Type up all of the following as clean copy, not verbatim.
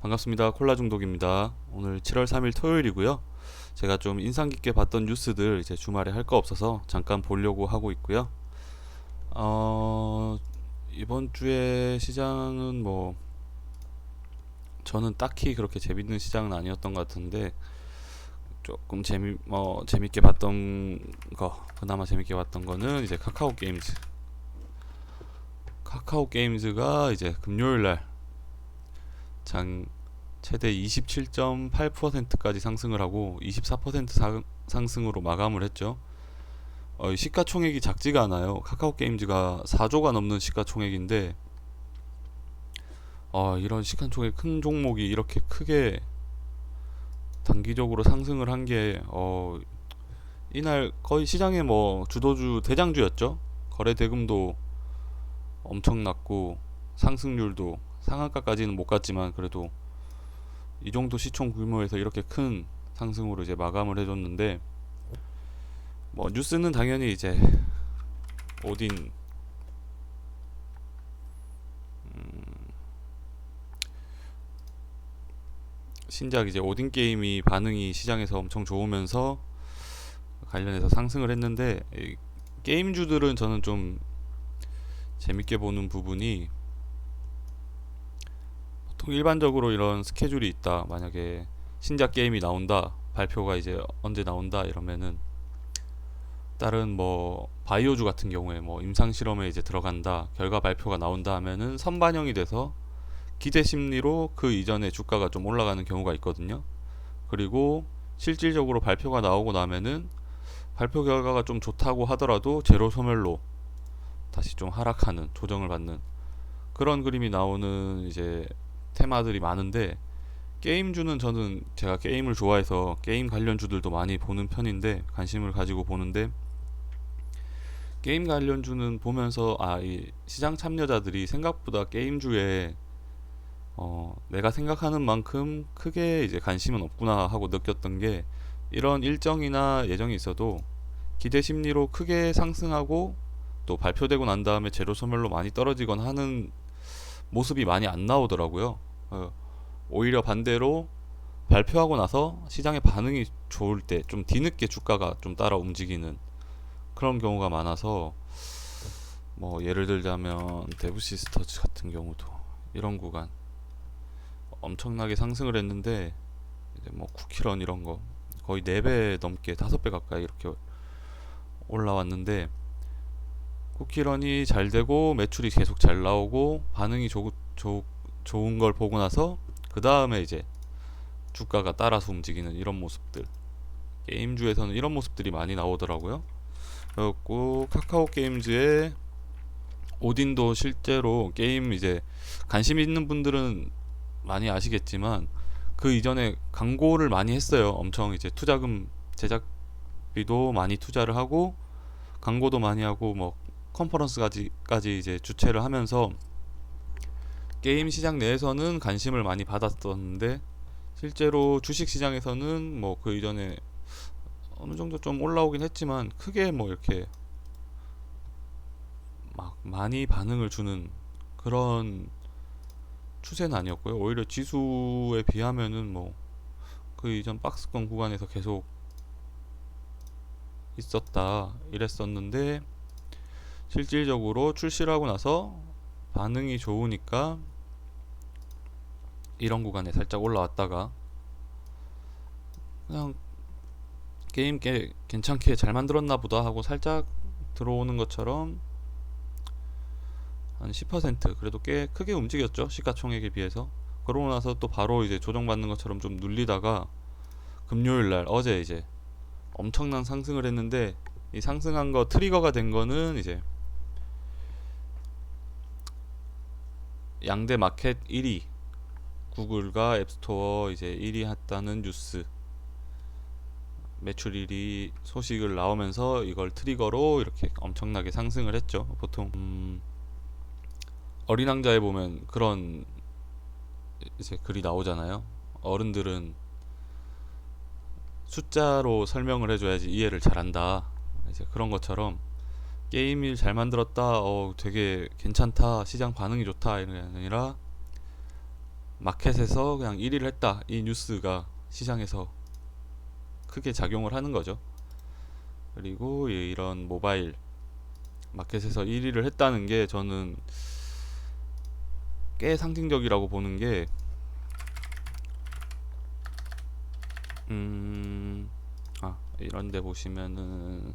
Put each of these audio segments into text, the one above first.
반갑습니다. 콜라 중독입니다. 오늘 7월 3일 토요일이고요. 제가 좀 인상 깊게 봤던 뉴스들 이제 주말에 할 거 없어서 잠깐 보려고 하고 있고요. 이번 주에 시장은 뭐 저는 딱히 그렇게 재밌는 시장은 아니었던 것 같은데 조금 재밌게 봤던 거, 그나마 재밌게 봤던 거는 이제 카카오 게임즈. 카카오 게임즈가 이제 금요일 날 장 최대 27.8%까지 상승을 하고 24% 상승으로 마감을 했죠. 시가총액이 작지가 않아요. 카카오 게임즈가 4조가 넘는 시가총액인데 이런 시가총액 큰 종목이 이렇게 크게 단기적으로 상승을 한 게 이날 거의 시장의 뭐 주도주 대장주였죠. 거래 대금도 엄청났고 상승률도 상한가까지는 못 갔지만 그래도 이 정도 시총 규모에서 이렇게 큰 상승으로 이제 마감을 해줬는데 뭐 뉴스는 당연히 이제 오딘 신작 이제 오딘 게임이 반응이 시장에서 엄청 좋으면서 관련해서 상승을 했는데 이 게임주들은 저는 좀 재밌게 보는 부분이 보통 일반적으로 이런 스케줄이 있다. 만약에 신작 게임이 나온다. 발표가 이제 언제 나온다 이러면은 다른 뭐 바이오주 같은 경우에 뭐 임상 실험에 이제 들어간다. 결과 발표가 나온다 하면은 선반영이 돼서 기대 심리로 그 이전에 주가가 좀 올라가는 경우가 있거든요. 그리고 실질적으로 발표가 나오고 나면은 발표 결과가 좀 좋다고 하더라도 제로 소멸로 다시 좀 하락하는 조정을 받는 그런 그림이 나오는 이제 테마들이 많은데 게임주는 저는 제가 게임을 좋아해서 게임 관련주들도 많이 보는 편인데 관심을 가지고 보는데 게임 관련주는 보면서 이 시장 참여자들이 생각보다 게임주에 내가 생각하는 만큼 크게 이제 관심은 없구나 하고 느꼈던 게 이런 일정이나 예정이 있어도 기대 심리로 크게 상승하고 또 발표되고 난 다음에 제로 소멸로 많이 떨어지거나 하는 모습이 많이 안 나오더라고요. 오히려 반대로 발표하고 나서 시장의 반응이 좋을 때 좀 뒤늦게 주가가 좀 따라 움직이는 그런 경우가 많아서 뭐 예를 들자면 데브시스터즈 같은 경우도 이런 구간 엄청나게 상승을 했는데 이제 뭐 쿠키런 이런 거 거의 4배 넘게 5배 가까이 이렇게 올라왔는데 쿠키런이 잘 되고 매출이 계속 잘 나오고 반응이 좋은 걸 보고 나서 그 다음에 이제 주가가 따라서 움직이는 이런 모습들 게임주에서는 이런 모습들이 많이 나오더라고요. 그리고 카카오 게임즈의 오딘도 실제로 게임 이제 관심 있는 분들은 많이 아시겠지만 그 이전에 광고를 많이 했어요. 엄청 이제 투자금 제작비도 많이 투자를 하고 광고도 많이 하고 뭐 컨퍼런스까지 이제 주최를 하면서 게임 시장 내에서는 관심을 많이 받았었는데 실제로 주식 시장에서는 뭐 그 이전에 어느 정도 좀 올라오긴 했지만 크게 뭐 이렇게 막 많이 반응을 주는 그런 추세는 아니었고요. 오히려 지수에 비하면은 뭐 그 이전 박스권 구간에서 계속 있었다 이랬었는데 실질적으로 출시를 하고 나서 반응이 좋으니까 이런 구간에 살짝 올라왔다가 그냥 게임 괜찮게 잘 만들었나 보다 하고 살짝 들어오는 것처럼 한 10% 그래도 꽤 크게 움직였죠. 시가총액에 비해서. 그러고 나서 또 바로 이제 조정받는 것처럼 좀 눌리다가 금요일날 어제 이제 엄청난 상승을 했는데 이 상승한 거 트리거가 된 거는 이제 양대 마켓 1위 구글과 앱스토어 이제 1위 했다는 뉴스 매출 1위 소식을 나오면서 이걸 트리거로 이렇게 엄청나게 상승을 했죠. 보통 어린 왕자에 보면 그런 이제 글이 나오잖아요. 어른들은 숫자로 설명을 해줘야지 이해를 잘한다. 이제 그런 것처럼 게임을 잘 만들었다. 되게 괜찮다. 시장 반응이 좋다. 이런 게 아니라 마켓에서 그냥 1위를 했다, 이 뉴스가 시장에서 크게 작용을 하는 거죠. 그리고 이런 모바일 마켓에서 1위를 했다는 게 저는 꽤 상징적이라고 보는 게, 음, 이런데 보시면은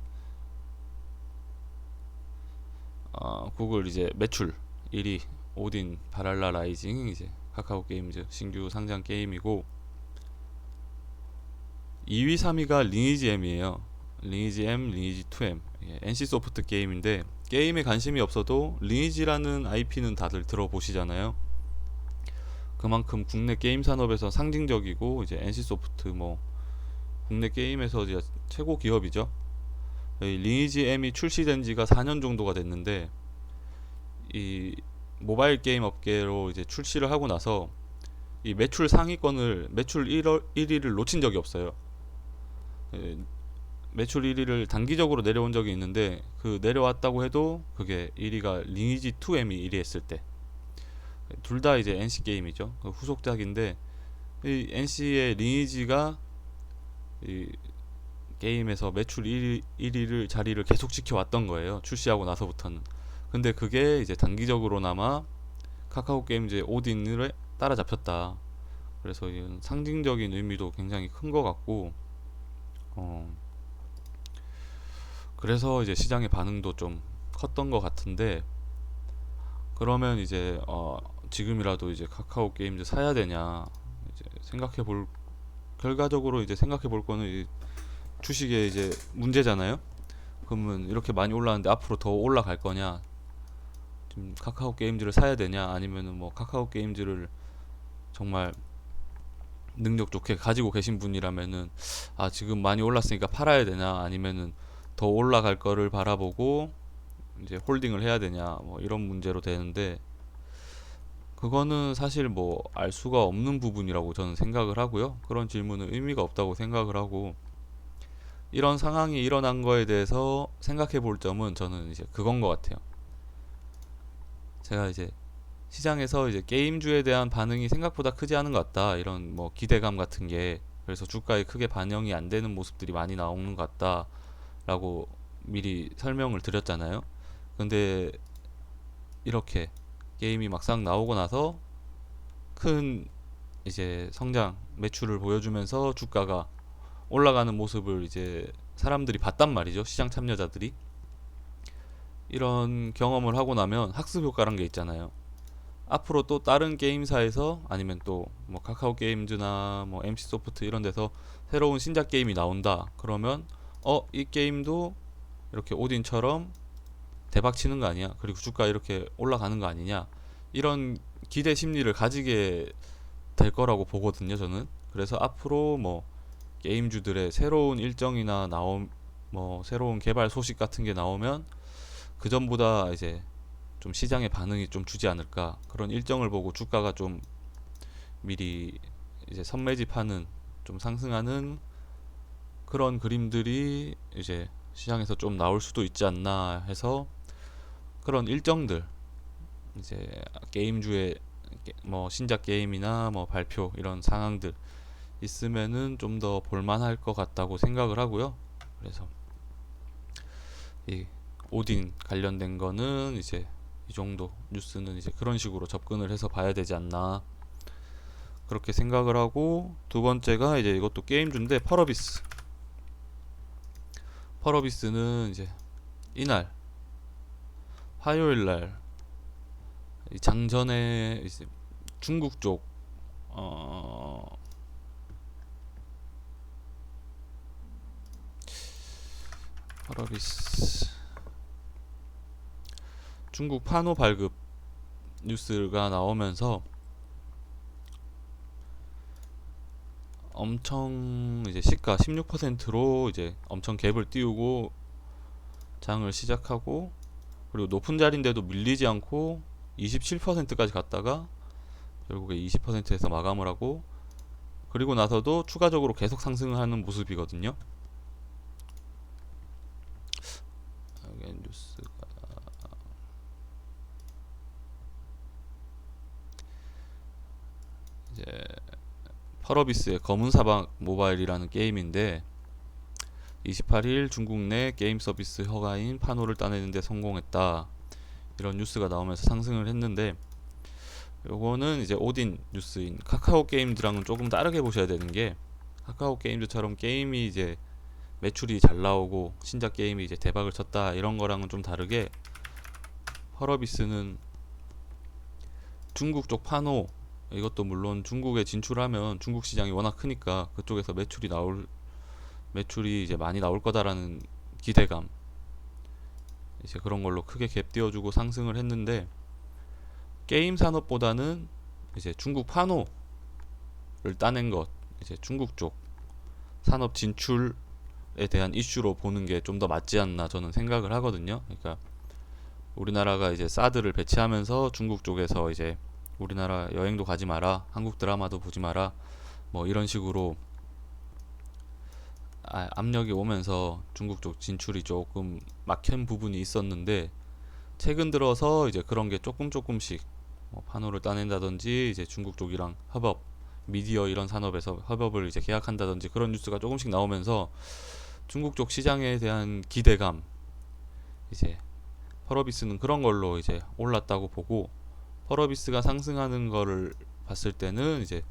구글 이제 매출 1위 오딘 바랄라 라이징, 이제 카카오 게임즈 신규 상장 게임이고, 2위 3위가 리니지 M이에요. 리니지 M, 리니지 2M, NC 소프트 게임인데, 게임에 관심이 없어도 리니지라는 IP는 다들 들어보시잖아요. 그만큼 국내 게임 산업에서 상징적이고, 이제 NC 소프트 뭐 국내 게임에서 이제 최고 기업이죠. 리니지 M이 출시된 지가 4년 정도가 됐는데, 이 모바일 게임 업계로 이제 출시를 하고 나서 이 매출 상위권을, 매출 1위를 놓친 적이 없어요. 예, 매출 1위를 단기적으로 내려온 적이 있는데, 그 내려왔다고 해도 그게 1위가 리니지 2M이 1위 했을 때, 둘 다 이제 NC 게임이죠. 그 후속작인데, 이 NC의 리니지가 이 게임에서 매출 1위를 자리를 계속 지켜왔던 거예요. 출시하고 나서부터는. 근데 그게 이제 단기적으로나마 카카오 게임즈의 오딘을 따라잡혔다. 그래서 이런 상징적인 의미도 굉장히 큰 것 같고, 어, 그래서 이제 시장의 반응도 좀 컸던 것 같은데, 그러면 이제 지금이라도 이제 카카오 게임즈 사야 되냐, 이제 생각해 볼, 결과적으로 이제 생각해 볼 거는 이 주식의 이제 문제잖아요. 그러면 이렇게 많이 올랐는데 앞으로 더 올라갈 거냐, 지금 카카오 게임즈를 사야 되냐, 아니면은 뭐 카카오 게임즈를 정말 능력 좋게 가지고 계신 분이라면은 지금 많이 올랐으니까 팔아야 되냐, 아니면은 더 올라갈 거를 바라보고 이제 홀딩을 해야 되냐, 뭐 이런 문제로 되는데, 그거는 사실 뭐 알 수가 없는 부분이라고 저는 생각을 하고요. 그런 질문은 의미가 없다고 생각을 하고, 이런 상황이 일어난 거에 대해서 생각해 볼 점은 저는 이제 그건 것 같아요. 제가 이제 시장에서 이제 게임주에 대한 반응이 생각보다 크지 않은 것 같다, 이런 뭐 기대감 같은 게, 그래서 주가에 크게 반영이 안 되는 모습들이 많이 나오는 것 같다라고 미리 설명을 드렸잖아요. 근데 이렇게 게임이 막상 나오고 나서 큰 이제 성장 매출을 보여주면서 주가가 올라가는 모습을 이제 사람들이 봤단 말이죠. 시장 참여자들이. 이런 경험을 하고 나면 학습 효과란 게 있잖아요. 앞으로 또 다른 게임사에서, 아니면 또 뭐 카카오 게임즈나 뭐 MC 소프트 이런 데서 새로운 신작 게임이 나온다. 그러면 이 게임도 이렇게 오딘처럼 대박 치는 거 아니야? 그리고 주가 이렇게 올라가는 거 아니냐? 이런 기대 심리를 가지게 될 거라고 보거든요, 저는. 그래서 앞으로 뭐 게임주들의 새로운 일정이나 뭐 새로운 개발 소식 같은 게 나오면 그 전보다 이제 좀 시장의 반응이 좀 주지 않을까, 그런 일정을 보고 주가가 좀 미리 이제 선매집하는, 좀 상승하는 그런 그림들이 이제 시장에서 좀 나올 수도 있지 않나 해서, 그런 일정들, 이제 게임주의 뭐 신작 게임이나 뭐 발표 이런 상황들 있으면은 좀 더 볼만할 것 같다고 생각을 하고요. 그래서 이 오딘 관련된 거는 이제 이 정도 뉴스는 이제 그런 식으로 접근을 해서 봐야 되지 않나, 그렇게 생각을 하고, 두 번째가 이제 이것도 게임주인데 펄어비스는 이제 이날 화요일날 장전에 이제 중국 쪽 어, 펄어비스 중국 판호 발급 뉴스가 나오면서 엄청 이제 시가 16%로 이제 엄청 갭을 띄우고 장을 시작하고, 그리고 높은 자리인데도 밀리지 않고 27%까지 갔다가 결국에 20%에서 마감을 하고, 그리고 나서도 추가적으로 계속 상승하는 모습이거든요. 여기 뉴스가 펄어비스의 검은 사막 모바일이라는 게임인데 28일 중국 내 게임 서비스 허가인 파노를 따내는 데 성공했다. 이런 뉴스가 나오면서 상승을 했는데 요거는 이제 오딘 뉴스인 카카오 게임즈랑은 조금 다르게 보셔야 되는 게 카카오 게임즈처럼 게임이 이제 매출이 잘 나오고 신작 게임이 이제 대박을 쳤다 이런 거랑은 좀 다르게 펄어비스는 중국 쪽 파노 이것도 물론 중국에 진출하면 중국 시장이 워낙 크니까 그쪽에서 매출이 이제 많이 나올 거다라는 기대감 이제 그런 걸로 크게 갭 띄워주고 상승을 했는데 게임 산업보다는 이제 중국 파노를 따낸 것 이제 중국 쪽 산업 진출에 대한 이슈로 보는 게 좀 더 맞지 않나 저는 생각을 하거든요. 그러니까 우리나라가 이제 사드를 배치하면서 중국 쪽에서 이제 우리나라 여행도 가지 마라, 한국 드라마도 보지 마라, 뭐 이런 식으로 압력이 오면서 중국 쪽 진출이 조금 막힌 부분이 있었는데 최근 들어서 이제 그런 게 조금씩 뭐 판호를 따낸다든지 이제 중국 쪽이랑 협업, 미디어 이런 산업에서 협업을 이제 계약한다든지 그런 뉴스가 조금씩 나오면서 중국 쪽 시장에 대한 기대감 이제 펄어비스는 그런 걸로 이제 올랐다고 보고 펄어비스가 상승하는 거를 봤을 때는 이제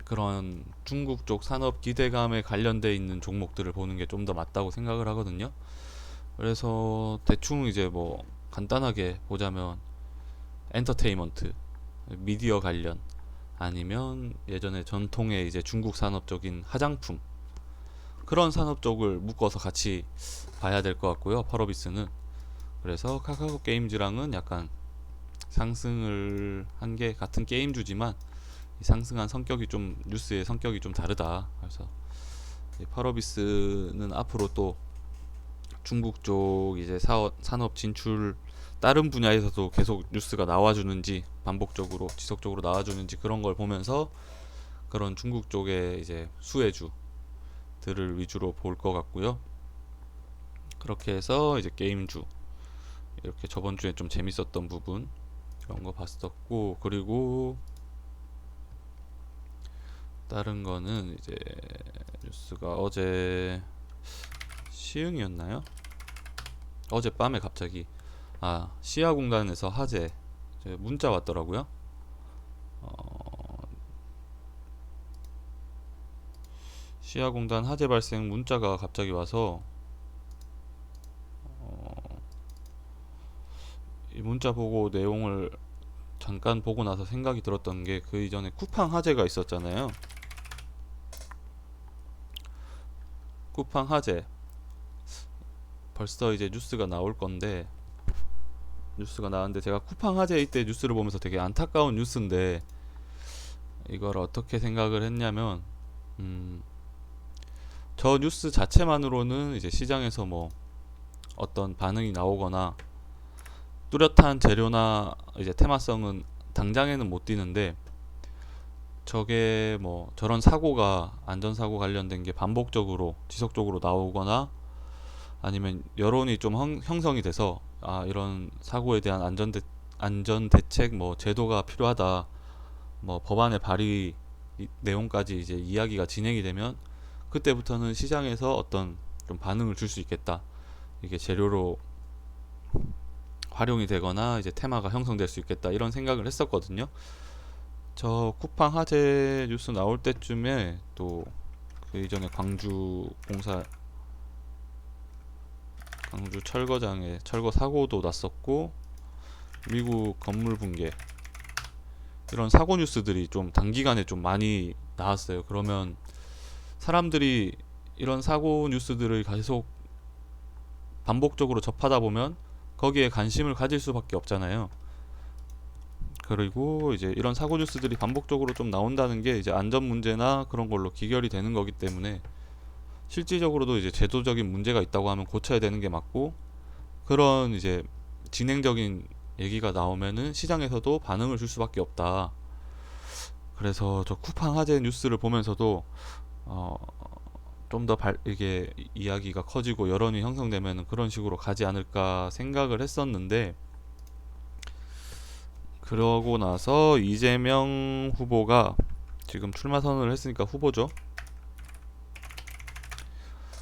그런 중국 쪽 산업 기대감에 관련돼 있는 종목들을 보는 게 좀 더 맞다고 생각을 하거든요. 그래서 대충 이제 뭐 간단하게 보자면 엔터테인먼트, 미디어 관련 아니면 예전에 전통의 이제 중국 산업적인 화장품 그런 산업 쪽을 묶어서 같이 봐야 될 것 같고요. 펄어비스는 그래서 카카오 게임즈랑은 약간 상승을 한 게 같은 게임주지만 상승한 성격이 좀 뉴스의 성격이 좀 다르다. 그래서 펄어비스는 앞으로 또 중국 쪽 이제 산업 진출 다른 분야에서도 계속 뉴스가 나와주는지 반복적으로 지속적으로 나와주는지 그런 걸 보면서 그런 중국 쪽의 이제 수혜주들을 위주로 볼 것 같고요. 그렇게 해서 이제 게임주 이렇게 저번 주에 좀 재밌었던 부분 이런 거 봤었고 그리고 다른 거는 이제 뉴스가 어제 시흥이었나요? 어젯밤에 갑자기 시야공단에서 화재 문자 왔더라고요. 시야공단 화재 발생 문자가 갑자기 와서 이 문자 보고 내용을 잠깐 보고 나서 생각이 들었던 게 그 이전에 쿠팡 화재가 있었잖아요. 쿠팡 화재 벌써 이제 뉴스가 나올 건데 뉴스가 나왔는데 제가 쿠팡 화재 이때 뉴스를 보면서 되게 안타까운 뉴스인데 이걸 어떻게 생각을 했냐면 저 뉴스 자체만으로는 이제 시장에서 뭐 어떤 반응이 나오거나 뚜렷한 재료나 이제 테마성은 당장에는 못 띄는데 저게 뭐 저런 사고가 안전사고 관련된 게 반복적으로 지속적으로 나오거나 아니면 여론이 좀 형성이 돼서 이런 사고에 대한 안전 대책 뭐 제도가 필요하다 뭐 법안의 발의 내용까지 이제 이야기가 진행이 되면 그때부터는 시장에서 어떤 좀 반응을 줄 수 있겠다. 이게 재료로 활용이 되거나 이제 테마가 형성될 수 있겠다 이런 생각을 했었거든요. 저 쿠팡 화재 뉴스 나올 때쯤에 또 그 이전에 광주 철거장에 철거 사고도 났었고 미국 건물 붕괴 이런 사고 뉴스들이 좀 단기간에 좀 많이 나왔어요. 그러면 사람들이 이런 사고 뉴스들을 계속 반복적으로 접하다 보면 거기에 관심을 가질 수밖에 없잖아요. 그리고 이제 이런 사고 뉴스들이 반복적으로 좀 나온다는 게 이제 안전 문제나 그런 걸로 기결이 되는 거기 때문에 실질적으로도 이제 제도적인 문제가 있다고 하면 고쳐야 되는 게 맞고 그런 이제 진행적인 얘기가 나오면은 시장에서도 반응을 줄 수밖에 없다. 그래서 저 쿠팡 화재 뉴스를 보면서도 좀 더 이게 이야기가 커지고 여론이 형성되면 그런 식으로 가지 않을까 생각을 했었는데 그러고 나서 이재명 후보가 지금 출마 선언을 했으니까 후보죠.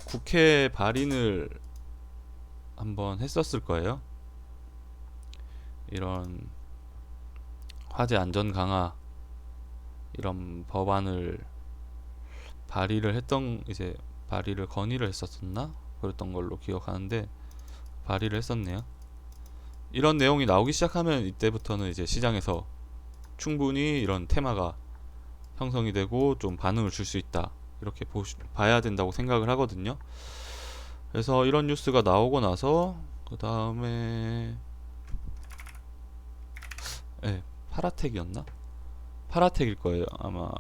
국회 발의를 한번 했었을 거예요. 이런 화재 안전 강화 이런 법안을 발의를 건의를 했었나? 그랬던 걸로 기억하는데 발의를 했었네요. 이런 내용이 나오기 시작하면 이때부터는 이제 시장에서 충분히 이런 테마가 형성이 되고 좀 반응을 줄 수 있다, 이렇게 봐야 된다고 생각을 하거든요. 그래서 이런 뉴스가 나오고 나서 그 다음에 파라텍이었나? 파라텍일 거예요 아마.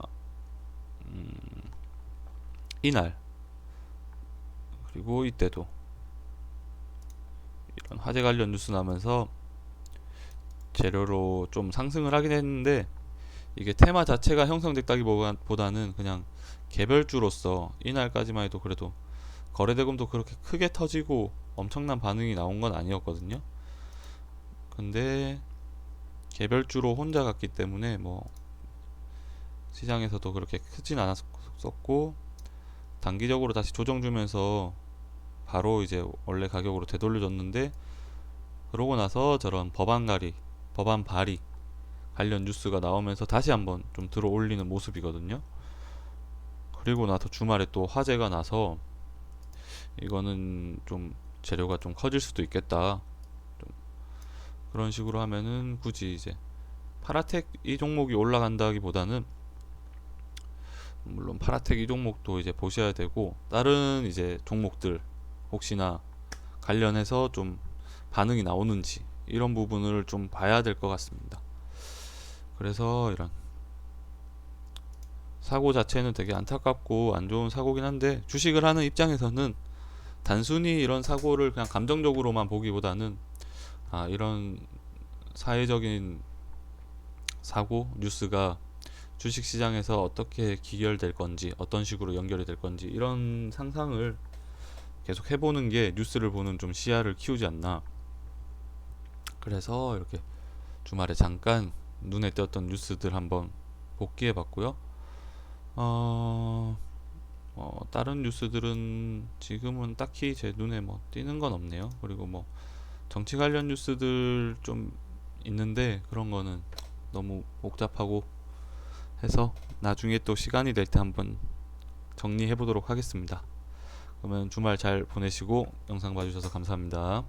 이날 그리고 이때도 이런 화재 관련 뉴스 나면서 재료로 좀 상승을 하긴 했는데, 이게 테마 자체가 형성됐다기보다는 그냥 개별주로서 이날까지만 해도 그래도 거래대금도 그렇게 크게 터지고 엄청난 반응이 나온 건 아니었거든요. 근데 개별주로 혼자 갔기 때문에 뭐 시장에서도 그렇게 크진 않았었고, 단기적으로 다시 조정 주면서 바로 이제 원래 가격으로 되돌려줬는데, 그러고 나서 저런 법안 발의 관련 뉴스가 나오면서 다시 한번 좀 들어 올리는 모습이거든요. 그리고 나서 주말에 또 화재가 나서 이거는 좀 재료가 좀 커질 수도 있겠다, 좀 그런 식으로 하면은 굳이 이제 파라텍 이 종목이 올라간다기보다는, 물론 파라텍 이 종목도 이제 보셔야 되고, 다른 이제 종목들 혹시나 관련해서 좀 반응이 나오는지 이런 부분을 좀 봐야 될 것 같습니다. 그래서 이런 사고 자체는 되게 안타깝고 안 좋은 사고긴 한데, 주식을 하는 입장에서는 단순히 이런 사고를 그냥 감정적으로만 보기보다는 이런 사회적인 사고 뉴스가 주식시장에서 어떻게 기결될 건지, 어떤 식으로 연결이 될 건지, 이런 상상을 계속 해보는 게 뉴스를 보는 좀 시야를 키우지 않나. 그래서 이렇게 주말에 잠깐 눈에 띄었던 뉴스들 한번 복기해 봤고요. 다른 뉴스들은 지금은 딱히 제 눈에 뭐 띄는 건 없네요. 그리고 뭐 정치 관련 뉴스들 좀 있는데, 그런 거는 너무 복잡하고 해서 나중에 또 시간이 될 때 한번 정리해 보도록 하겠습니다. 그러면 주말 잘 보내시고 영상 봐주셔서 감사합니다.